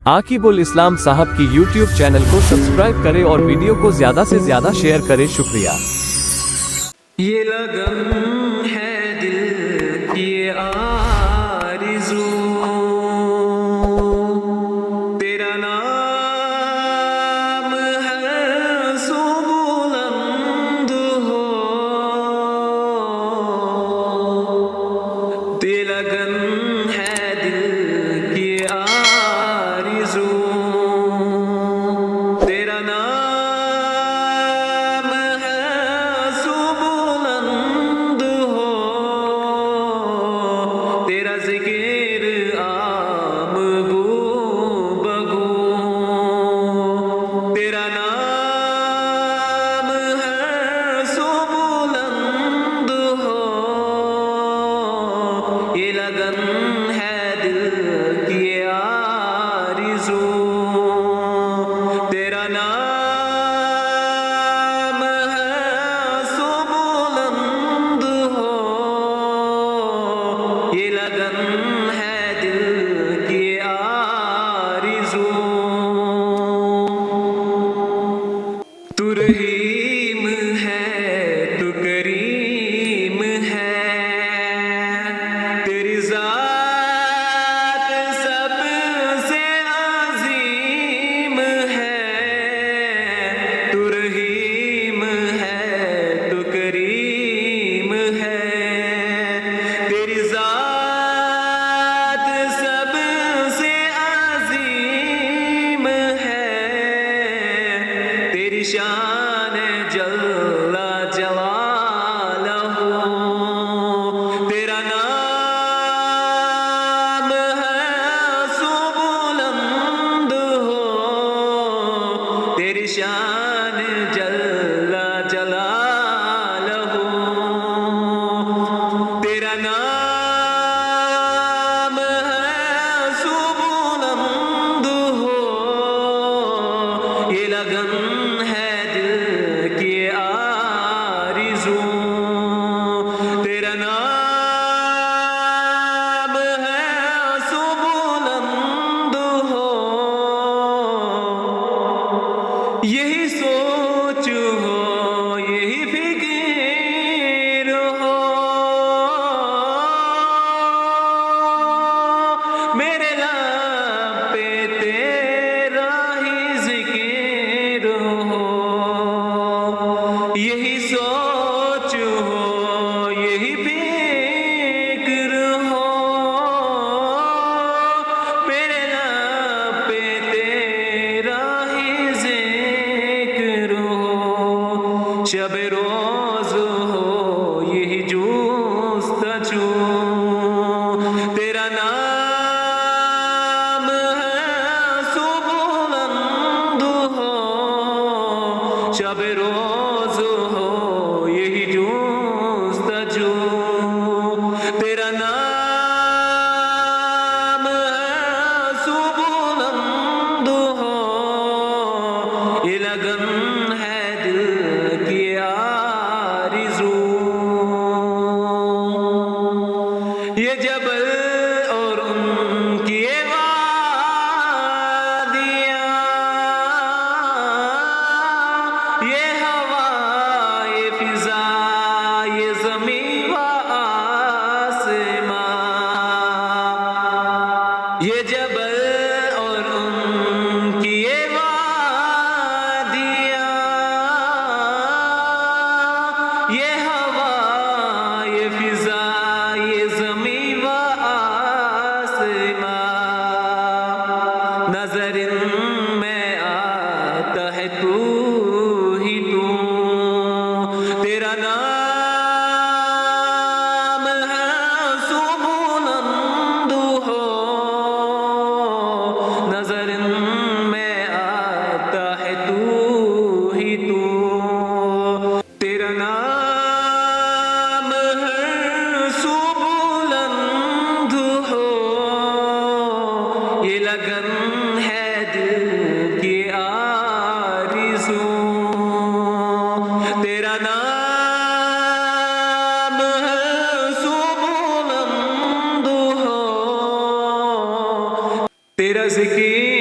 عاقب الاسلام صاحب کی یوٹیوب چینل کو سبسکرائب کریں اور ویڈیو کو زیادہ سے زیادہ شیئر کریں، شکریہ۔ یہ لگن ہے دل کی آرزو، تیرا نام ہے سو بلند ہو، یہ لگن ہے دل کی آرزو، تیرا نام ذکر عام گو بگو، تیرا نام ہے سو بلند ہو، یہ لگن ہے دل کی آرزو، تیرا نام ہے سو بلند ہو، یہ لگن ہے دل کی آرزو، تو رحیم ہے تو کریم ہے، تیری ذات سب سے عظیم ہے، تو رحیم ہے تو کریم ہے، تیری ذات شان جل جلالہ، تیرا نام ہے سو بلند ہو، تیری شان جل جلالہ، تیرا نام ہے سو بلند ہو، یہ لگن تیرا نام ہے سو بلند ہو، یہی سوچ ہو یہی فکر ہو، میرے لب پہ تیرا ہی ذکر ہو، یہی سوچ ہو یہی فکر ہو، میرے لب پہ تیرا ہی ذکر ہو، شب روز ہو یہی جستجو، تیرا نام ہے سو بلند ہو، شب روز ہو یہی جستجو، تیرا نام ہے سو بلند ہو، یہ لگن ہے دل کی آرزو، یہ جبل اور ان کی وادیاں، یہ ہوا یہ فضا یہ زمین و آسمان، یہ جبل اور ان کی یہ وادیاں، یہ ہوا یہ فضا یہ زمین و آسمان، نظر میں آتا ہے تو ہی تو، تیرا نام ہے سو بلند ہو، نظر میں آتا ہے تو ہی تو، تیرا نام ہے سو بلند ہو، یہ لگن ہے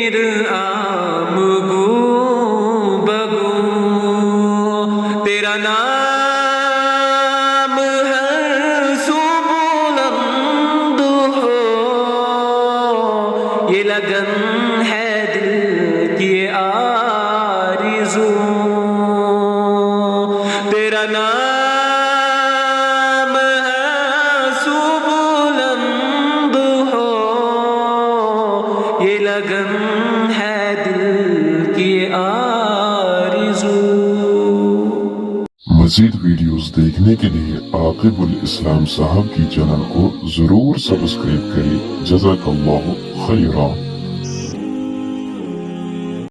میر عام گو بگو تیرا نام ہر سو بلند ہو یہ لگن ہے دل کی آرزو تیرا نام ہے سو بلند ہو یہ لگن ہے دل کی آرزو مزید ویڈیوز دیکھنے کے لیے عاقب الاسلام صاحب کی چینل کو ضرور سبسکرائب کریں جزاک اللہ خیرا